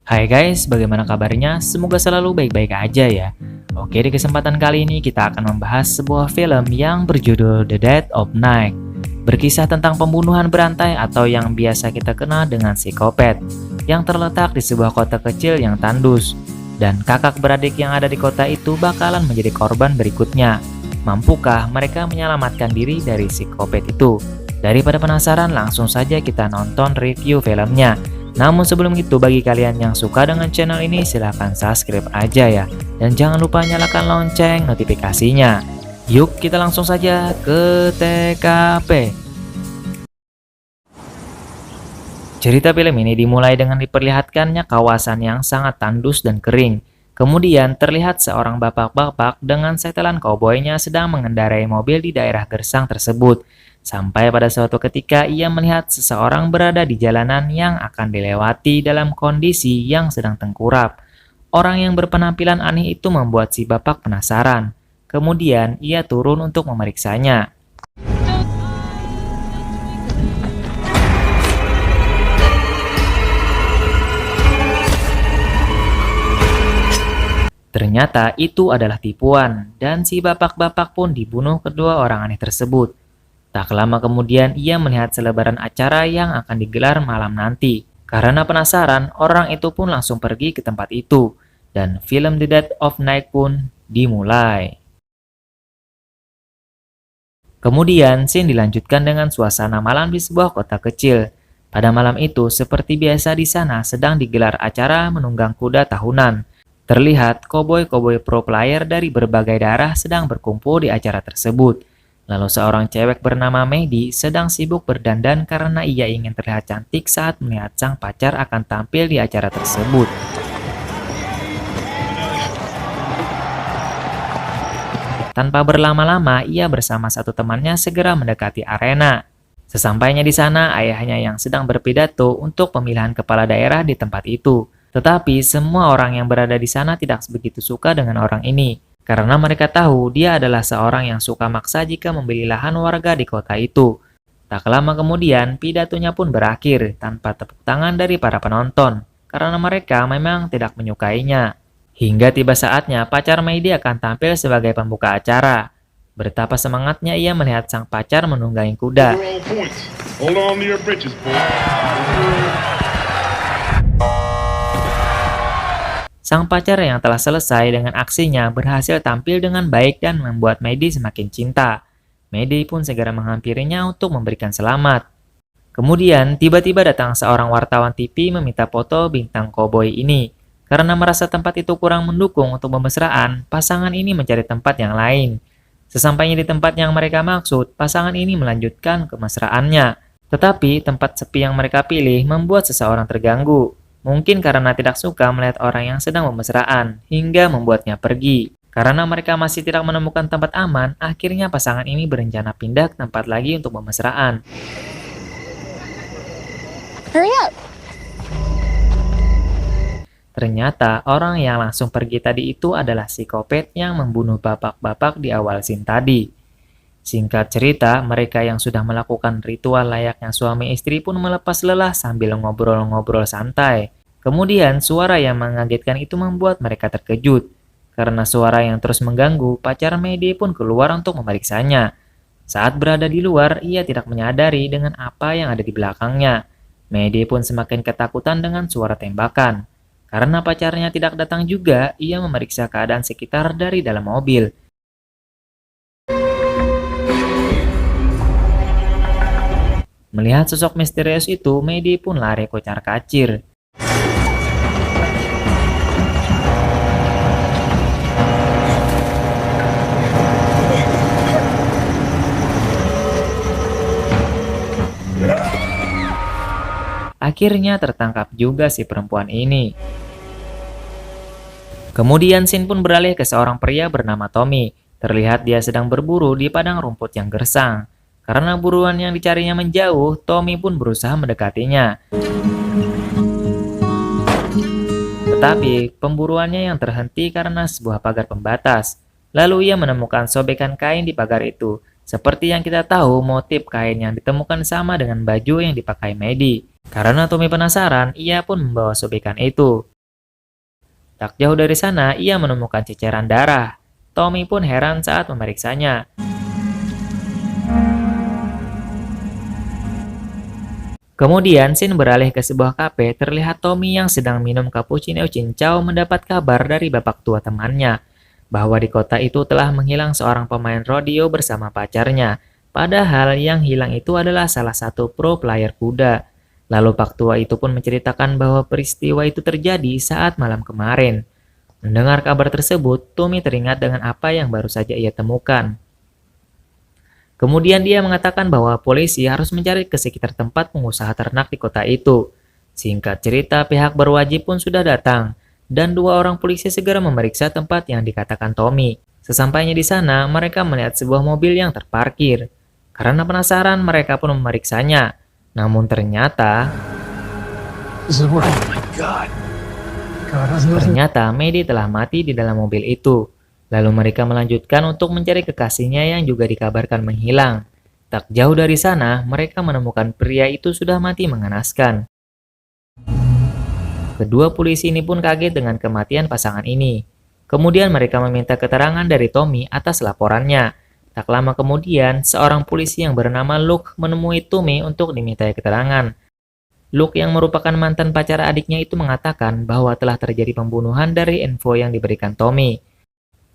Hai guys, bagaimana kabarnya? Semoga selalu baik-baik aja ya. Oke, di kesempatan kali ini kita akan membahas sebuah film yang berjudul The Dead of Night. Berkisah tentang pembunuhan berantai atau yang biasa kita kenal dengan psikopat, yang terletak di sebuah kota kecil yang tandus. Dan kakak beradik yang ada di kota itu bakalan menjadi korban berikutnya. Mampukah mereka menyelamatkan diri dari psikopat itu? Daripada penasaran, langsung saja kita nonton review filmnya. Namun sebelum itu, bagi kalian yang suka dengan channel ini, silahkan subscribe aja ya. Dan jangan lupa nyalakan lonceng notifikasinya. Yuk kita langsung saja ke TKP. Cerita film ini dimulai dengan diperlihatkannya kawasan yang sangat tandus dan kering. Kemudian terlihat seorang bapak-bapak dengan setelan koboi-nya sedang mengendarai mobil di daerah gersang tersebut. Sampai pada suatu ketika ia melihat seseorang berada di jalanan yang akan dilewati dalam kondisi yang sedang tengkurap. Orang yang berpenampilan aneh itu membuat si bapak penasaran. Kemudian ia turun untuk memeriksanya. Ternyata itu adalah tipuan, dan si bapak-bapak pun dibunuh kedua orang aneh tersebut. Tak lama kemudian ia melihat selebaran acara yang akan digelar malam nanti. Karena penasaran, orang itu pun langsung pergi ke tempat itu. Dan film The Dead of Night pun dimulai. Kemudian scene dilanjutkan dengan suasana malam di sebuah kota kecil. Pada malam itu, seperti biasa di sana sedang digelar acara menunggang kuda tahunan. Terlihat koboi-koboi pro player dari berbagai daerah sedang berkumpul di acara tersebut. Lalu seorang cewek bernama Maddie sedang sibuk berdandan karena ia ingin terlihat cantik saat melihat sang pacar akan tampil di acara tersebut. Tanpa berlama-lama, ia bersama satu temannya segera mendekati arena. Sesampainya di sana, ayahnya yang sedang berpidato untuk pemilihan kepala daerah di tempat itu. Tetapi semua orang yang berada di sana tidak begitu suka dengan orang ini. Karena mereka tahu dia adalah seorang yang suka maksa jika membeli lahan warga di kota itu. Tak lama kemudian, pidatonya pun berakhir tanpa tepuk tangan dari para penonton, karena mereka memang tidak menyukainya. Hingga tiba saatnya pacar Maddie akan tampil sebagai pembuka acara. Betapa semangatnya ia melihat sang pacar menunggangi kuda. Sang pacar yang telah selesai dengan aksinya berhasil tampil dengan baik dan membuat Maddie semakin cinta. Maddie pun segera menghampirinya untuk memberikan selamat. Kemudian, tiba-tiba datang seorang wartawan TV meminta foto bintang koboi ini. Karena merasa tempat itu kurang mendukung untuk pemesraan, pasangan ini mencari tempat yang lain. Sesampainya di tempat yang mereka maksud, pasangan ini melanjutkan kemesraannya. Tetapi tempat sepi yang mereka pilih membuat seseorang terganggu. Mungkin karena tidak suka melihat orang yang sedang bermesraan, hingga membuatnya pergi. Karena mereka masih tidak menemukan tempat aman, akhirnya pasangan ini berencana pindah ke tempat lagi untuk bermesraan. Hurry up! Ternyata orang yang langsung pergi tadi itu adalah psikopat yang membunuh bapak-bapak di awal scene tadi. Singkat cerita, mereka yang sudah melakukan ritual layaknya suami istri pun melepas lelah sambil ngobrol-ngobrol santai. Kemudian suara yang mengagetkan itu membuat mereka terkejut. Karena suara yang terus mengganggu, pacar Maddie pun keluar untuk memeriksanya. Saat berada di luar, ia tidak menyadari dengan apa yang ada di belakangnya. Maddie pun semakin ketakutan dengan suara tembakan. Karena pacarnya tidak datang juga, ia memeriksa keadaan sekitar dari dalam mobil. Melihat sosok misterius itu, Maddie pun lari kocar-kacir. Akhirnya tertangkap juga si perempuan ini. Kemudian scene pun beralih ke seorang pria bernama Tommy. Terlihat dia sedang berburu di padang rumput yang gersang. Karena buruan yang dicarinya menjauh, Tommy pun berusaha mendekatinya. Tetapi pemburuannya yang terhenti karena sebuah pagar pembatas. Lalu ia menemukan sobekan kain di pagar itu. Seperti yang kita tahu, motif kain yang ditemukan sama dengan baju yang dipakai Maddie. Karena Tommy penasaran, ia pun membawa sobekan itu. Tak jauh dari sana, ia menemukan ceceran darah. Tommy pun heran saat memeriksanya. Kemudian, scene beralih ke sebuah kafe. Terlihat Tommy yang sedang minum cappuccino cincau mendapat kabar dari bapak tua temannya bahwa di kota itu telah menghilang seorang pemain rodeo bersama pacarnya. Padahal yang hilang itu adalah salah satu pro player kuda. Lalu Pak Tua itu pun menceritakan bahwa peristiwa itu terjadi saat malam kemarin. Mendengar kabar tersebut, Tommy teringat dengan apa yang baru saja ia temukan. Kemudian dia mengatakan bahwa polisi harus mencari ke sekitar tempat pengusaha ternak di kota itu. Singkat cerita, pihak berwajib pun sudah datang, dan 2 orang polisi segera memeriksa tempat yang dikatakan Tommy. Sesampainya di sana, mereka melihat sebuah mobil yang terparkir. Karena penasaran, mereka pun memeriksanya. Namun ternyata Maddie telah mati di dalam mobil itu. Lalu mereka melanjutkan untuk mencari kekasihnya yang juga dikabarkan menghilang. Tak jauh dari sana, mereka menemukan pria itu sudah mati mengenaskan. Kedua polisi ini pun kaget dengan kematian pasangan ini. Kemudian mereka meminta keterangan dari Tommy atas laporannya. Tak lama kemudian, seorang polisi yang bernama Luke menemui Tommy untuk dimintai keterangan. Luke yang merupakan mantan pacar adiknya itu mengatakan bahwa telah terjadi pembunuhan dari info yang diberikan Tommy.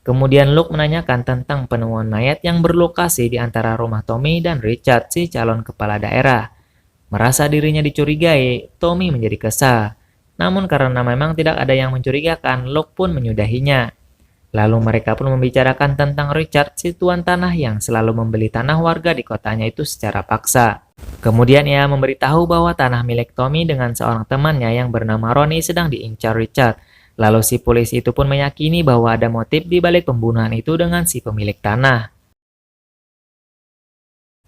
Kemudian Luke menanyakan tentang penemuan mayat yang berlokasi di antara rumah Tommy dan Richard, si calon kepala daerah. Merasa dirinya dicurigai, Tommy menjadi kesal. Namun karena memang tidak ada yang mencurigakan, Luke pun menyudahinya. Lalu mereka pun membicarakan tentang Richard, si tuan tanah yang selalu membeli tanah warga di kotanya itu secara paksa. Kemudian ia memberitahu bahwa tanah milik Tommy dengan seorang temannya yang bernama Ronnie sedang diincar Richard. Lalu si polisi itu pun meyakini bahwa ada motif di balik pembunuhan itu dengan si pemilik tanah.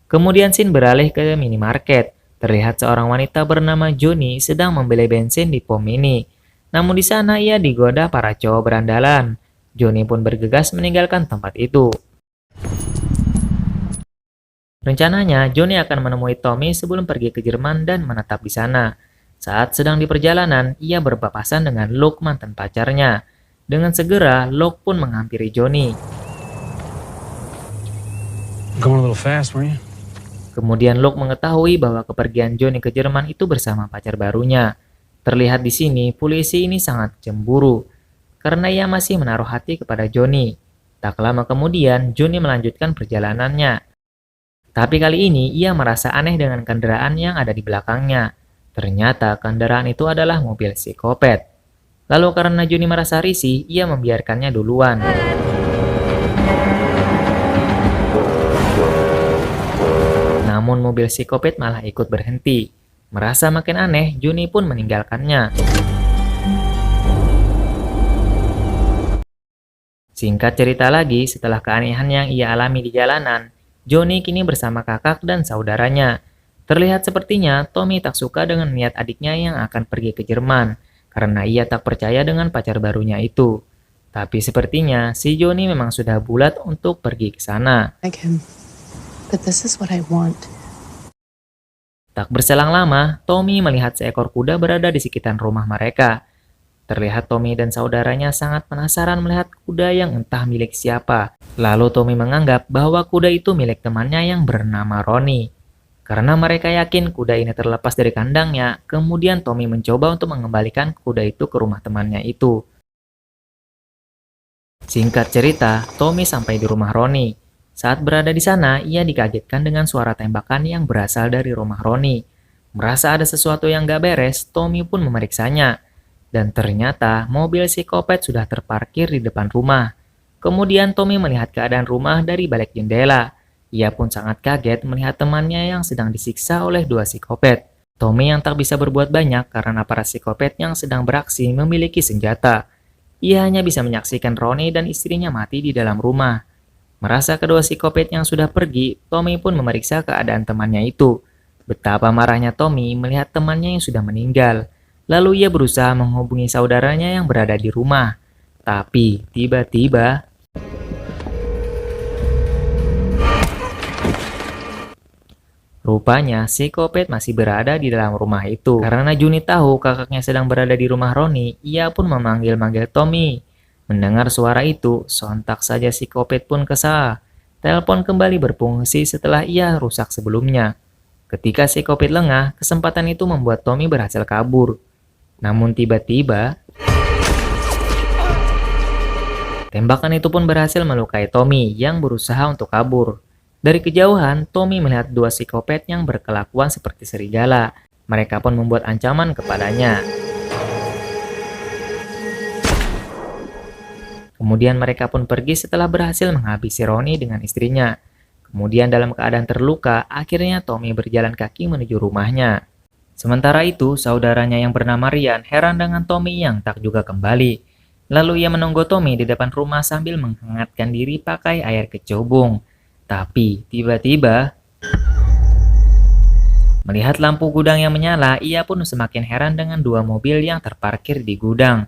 Kemudian scene beralih ke minimarket. Terlihat seorang wanita bernama Johnny sedang membeli bensin di pom mini. Namun di sana ia digoda para cowok berandalan. Johnny pun bergegas meninggalkan tempat itu. Rencananya, Johnny akan menemui Tommy sebelum pergi ke Jerman dan menetap di sana. Saat sedang di perjalanan, ia berpapasan dengan Luke, mantan pacarnya. Dengan segera, Luke pun menghampiri Johnny. Kemudian Luke mengetahui bahwa kepergian Johnny ke Jerman itu bersama pacar barunya. Terlihat di sini, polisi ini sangat cemburu, karena ia masih menaruh hati kepada Johnny. Tak lama kemudian, Johnny melanjutkan perjalanannya. Tapi kali ini, ia merasa aneh dengan kendaraan yang ada di belakangnya. Ternyata kendaraan itu adalah mobil psikopat. Lalu karena Johnny merasa risih, ia membiarkannya duluan. Namun mobil psikopat malah ikut berhenti. Merasa makin aneh, Johnny pun meninggalkannya. Singkat cerita lagi, setelah keanehan yang ia alami di jalanan, Johnny kini bersama kakak dan saudaranya. Terlihat sepertinya Tommy tak suka dengan niat adiknya yang akan pergi ke Jerman, karena ia tak percaya dengan pacar barunya itu. Tapi sepertinya si Johnny memang sudah bulat untuk pergi ke sana. Tak berselang lama, Tommy melihat seekor kuda berada di sekitar rumah mereka. Terlihat Tommy dan saudaranya sangat penasaran melihat kuda yang entah milik siapa. Lalu Tommy menganggap bahwa kuda itu milik temannya yang bernama Ronnie. Karena mereka yakin kuda ini terlepas dari kandangnya, kemudian Tommy mencoba untuk mengembalikan kuda itu ke rumah temannya itu. Singkat cerita, Tommy sampai di rumah Ronnie. Saat berada di sana, ia dikagetkan dengan suara tembakan yang berasal dari rumah Ronnie. Merasa ada sesuatu yang gak beres, Tommy pun memeriksanya. Dan ternyata mobil psikopat sudah terparkir di depan rumah. Kemudian Tommy melihat keadaan rumah dari balik jendela. Ia pun sangat kaget melihat temannya yang sedang disiksa oleh 2 psikopat. Tommy yang tak bisa berbuat banyak karena para psikopat yang sedang beraksi memiliki senjata. Ia hanya bisa menyaksikan Ronnie dan istrinya mati di dalam rumah. Merasa kedua psikopat yang sudah pergi, Tommy pun memeriksa keadaan temannya itu. Betapa marahnya Tommy melihat temannya yang sudah meninggal. Lalu ia berusaha menghubungi saudaranya yang berada di rumah. Tapi tiba-tiba Rupanya, si Kopet masih berada di dalam rumah itu. Karena Juni tahu kakaknya sedang berada di rumah Roni, ia pun memanggil-manggil Tommy. Mendengar suara itu, sontak saja si Kopet pun kesal. Telepon kembali berfungsi setelah ia rusak sebelumnya. Ketika si Kopet lengah, kesempatan itu membuat Tommy berhasil kabur. Namun tiba-tiba, tembakan itu pun berhasil melukai Tommy yang berusaha untuk kabur. Dari kejauhan, Tommy melihat dua psikopat yang berkelakuan seperti serigala. Mereka pun membuat ancaman kepadanya. Kemudian mereka pun pergi setelah berhasil menghabisi Roni dengan istrinya. Kemudian dalam keadaan terluka, akhirnya Tommy berjalan kaki menuju rumahnya. Sementara itu, saudaranya yang bernama Ryan heran dengan Tommy yang tak juga kembali. Lalu ia menunggu Tommy di depan rumah sambil menghangatkan diri pakai air kecubung. Tapi tiba-tiba, melihat lampu gudang yang menyala, ia pun semakin heran dengan dua mobil yang terparkir di gudang.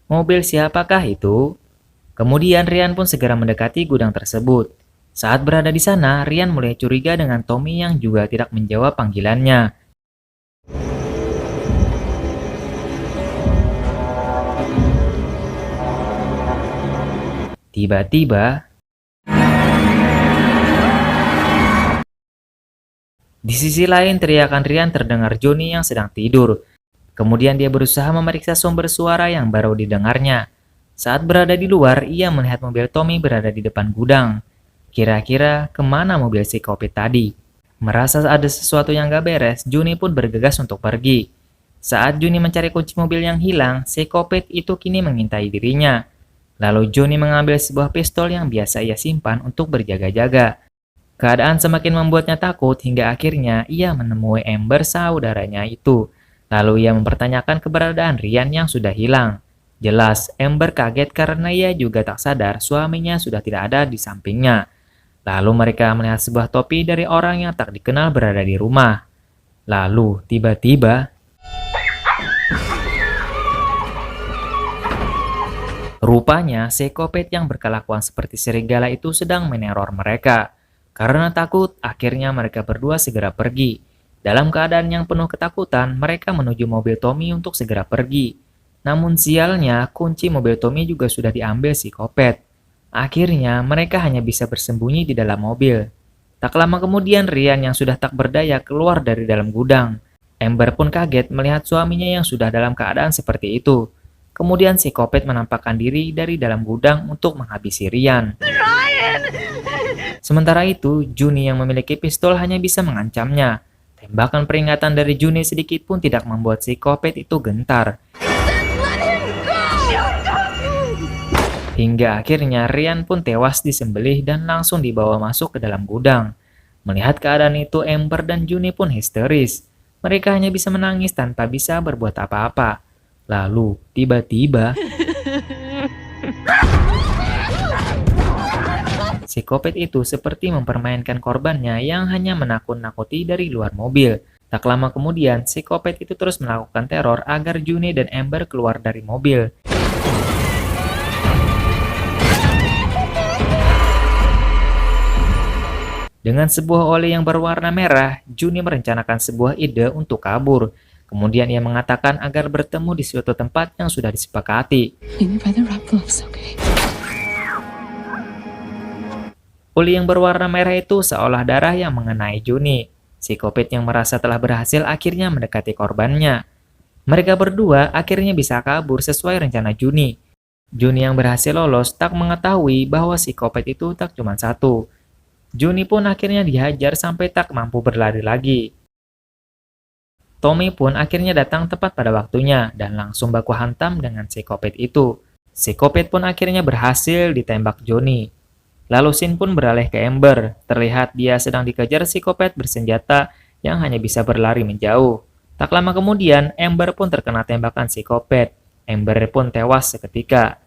Mobil siapakah itu? Kemudian Ryan pun segera mendekati gudang tersebut. Saat berada di sana, Ryan mulai curiga dengan Tommy yang juga tidak menjawab panggilannya. Tiba-tiba, di sisi lain teriakan Ryan terdengar Johnny yang sedang tidur. Kemudian dia berusaha memeriksa sumber suara yang baru didengarnya. Saat berada di luar, ia melihat mobil Tommy berada di depan gudang. Kira-kira kemana mobil si Kopet tadi? Merasa ada sesuatu yang gak beres, Johnny pun bergegas untuk pergi. Saat Johnny mencari kunci mobil yang hilang, si Kopet itu kini mengintai dirinya. Lalu Johnny mengambil sebuah pistol yang biasa ia simpan untuk berjaga-jaga. Keadaan semakin membuatnya takut hingga akhirnya ia menemui Amber saudaranya itu. Lalu ia mempertanyakan keberadaan Ryan yang sudah hilang. Jelas, Amber kaget karena ia juga tak sadar suaminya sudah tidak ada di sampingnya. Lalu mereka melihat sebuah topi dari orang yang tak dikenal berada di rumah. Lalu tiba-tiba, rupanya si Kopet yang berkelakuan seperti serigala itu sedang meneror mereka. Karena takut, akhirnya mereka berdua segera pergi. Dalam keadaan yang penuh ketakutan, mereka menuju mobil Tommy untuk segera pergi. Namun sialnya, kunci mobil Tommy juga sudah diambil si Kopet. Akhirnya, mereka hanya bisa bersembunyi di dalam mobil. Tak lama kemudian, Ryan yang sudah tak berdaya keluar dari dalam gudang. Amber pun kaget melihat suaminya yang sudah dalam keadaan seperti itu. Kemudian si Kopet menampakkan diri dari dalam gudang untuk menghabisi Ryan. Sementara itu, Juni yang memiliki pistol hanya bisa mengancamnya. Tembakan peringatan dari Juni sedikit pun tidak membuat si Kopet itu gentar. Hingga akhirnya Ryan pun tewas disembelih dan langsung dibawa masuk ke dalam gudang. Melihat keadaan itu, Amber dan Juni pun histeris. Mereka hanya bisa menangis tanpa bisa berbuat apa-apa. Lalu, tiba-tiba, si Kopet itu seperti mempermainkan korbannya yang hanya menakut-nakuti dari luar mobil. Tak lama kemudian, si Kopet itu terus melakukan teror agar Juni dan Amber keluar dari mobil. Dengan sebuah oli yang berwarna merah, Juni merencanakan sebuah ide untuk kabur. Kemudian ia mengatakan agar bertemu di suatu tempat yang sudah disepakati. Oli yang berwarna merah itu seolah darah yang mengenai Juni. Si Kopet yang merasa telah berhasil akhirnya mendekati korbannya. Mereka berdua akhirnya bisa kabur sesuai rencana Juni. Juni yang berhasil lolos tak mengetahui bahwa si Kopet itu tak cuma satu. Juni pun akhirnya dihajar sampai tak mampu berlari lagi. Tommy pun akhirnya datang tepat pada waktunya dan langsung baku hantam dengan si Kopet itu. Si Kopet pun akhirnya berhasil ditembak Johnny. Lalu scene pun beralih ke Amber. Terlihat dia sedang dikejar si Kopet bersenjata yang hanya bisa berlari menjauh. Tak lama kemudian, Amber pun terkena tembakan si Kopet. Amber pun tewas seketika.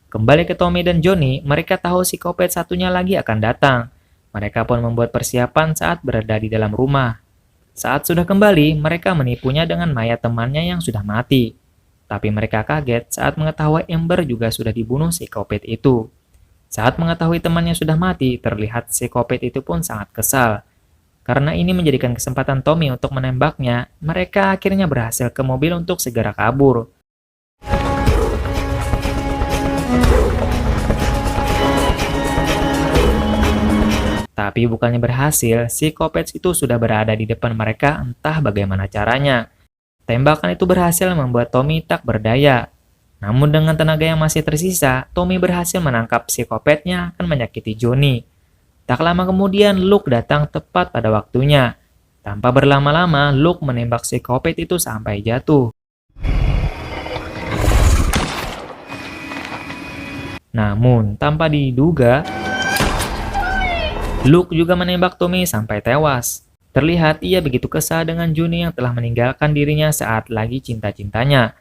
Kembali ke Tommy dan Johnny, mereka tahu si Kopet satunya lagi akan datang. Mereka pun membuat persiapan saat berada di dalam rumah. Saat sudah kembali, mereka menipunya dengan mayat temannya yang sudah mati. Tapi mereka kaget saat mengetahui Amber juga sudah dibunuh si Kopet itu. Saat mengetahui temannya sudah mati, terlihat si Kopet itu pun sangat kesal. Karena ini menjadikan kesempatan Tommy untuk menembaknya, mereka akhirnya berhasil ke mobil untuk segera kabur. Tapi bukannya berhasil, si Kopets itu sudah berada di depan mereka entah bagaimana caranya. Tembakan itu berhasil membuat Tommy tak berdaya. Namun dengan tenaga yang masih tersisa, Tommy berhasil menangkap si Kopetnya akan menyakiti Johnny. Tak lama kemudian, Luke datang tepat pada waktunya. Tanpa berlama-lama, Luke menembak si Kopet itu sampai jatuh. Namun, tanpa diduga, Luke juga menembak Tommy sampai tewas. Terlihat ia begitu kesal dengan Johnny yang telah meninggalkan dirinya saat lagi cinta-cintanya.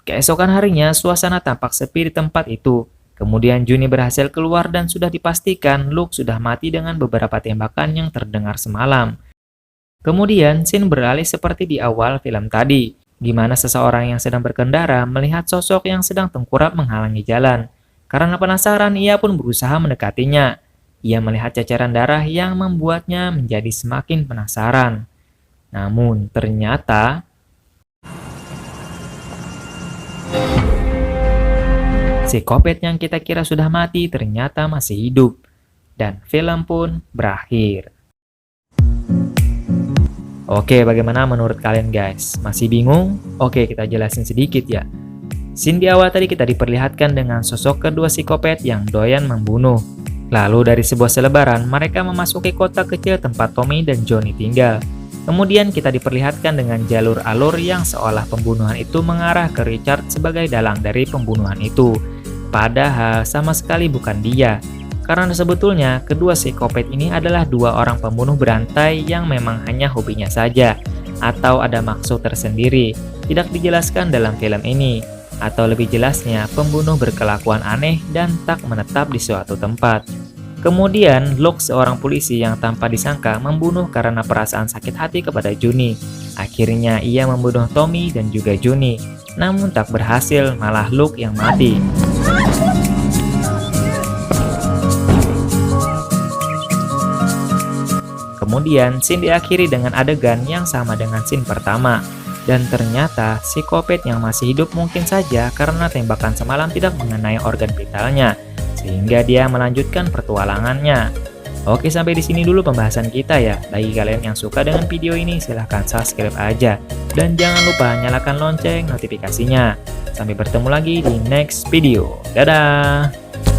Keesokan harinya, suasana tampak sepi di tempat itu. Kemudian Johnny berhasil keluar dan sudah dipastikan Luke sudah mati dengan beberapa tembakan yang terdengar semalam. Kemudian, scene beralih seperti di awal film tadi, di mana seseorang yang sedang berkendara melihat sosok yang sedang tengkurap menghalangi jalan. Karena penasaran, ia pun berusaha mendekatinya. Ia melihat ceceran darah yang membuatnya menjadi semakin penasaran. Namun, ternyata si Kopet yang kita kira sudah mati ternyata masih hidup. Dan film pun berakhir. Oke, bagaimana menurut kalian guys? Masih bingung? Oke, kita jelasin sedikit ya. Scene di awal tadi kita diperlihatkan dengan sosok kedua psikopat yang doyan membunuh. Lalu dari sebuah selebaran, mereka memasuki kota kecil tempat Tommy dan Johnny tinggal. Kemudian kita diperlihatkan dengan jalur alur yang seolah pembunuhan itu mengarah ke Richard sebagai dalang dari pembunuhan itu. Padahal sama sekali bukan dia. Karena sebetulnya kedua psikopat ini adalah dua orang pembunuh berantai yang memang hanya hobinya saja. Atau ada maksud tersendiri, tidak dijelaskan dalam film ini. Atau lebih jelasnya, pembunuh berkelakuan aneh dan tak menetap di suatu tempat. Kemudian, Luke seorang polisi yang tanpa disangka membunuh karena perasaan sakit hati kepada Johnny. Akhirnya ia membunuh Tommy dan juga Johnny. Namun tak berhasil, malah Luke yang mati. Kemudian, scene diakhiri dengan adegan yang sama dengan scene pertama. Dan ternyata, si Kopet yang masih hidup mungkin saja karena tembakan semalam tidak mengenai organ vitalnya, sehingga dia melanjutkan petualangannya. Oke, sampai di sini dulu pembahasan kita ya. Bagi kalian yang suka dengan video ini, silahkan subscribe aja. Dan jangan lupa nyalakan lonceng notifikasinya. Sampai bertemu lagi di next video. Dadah!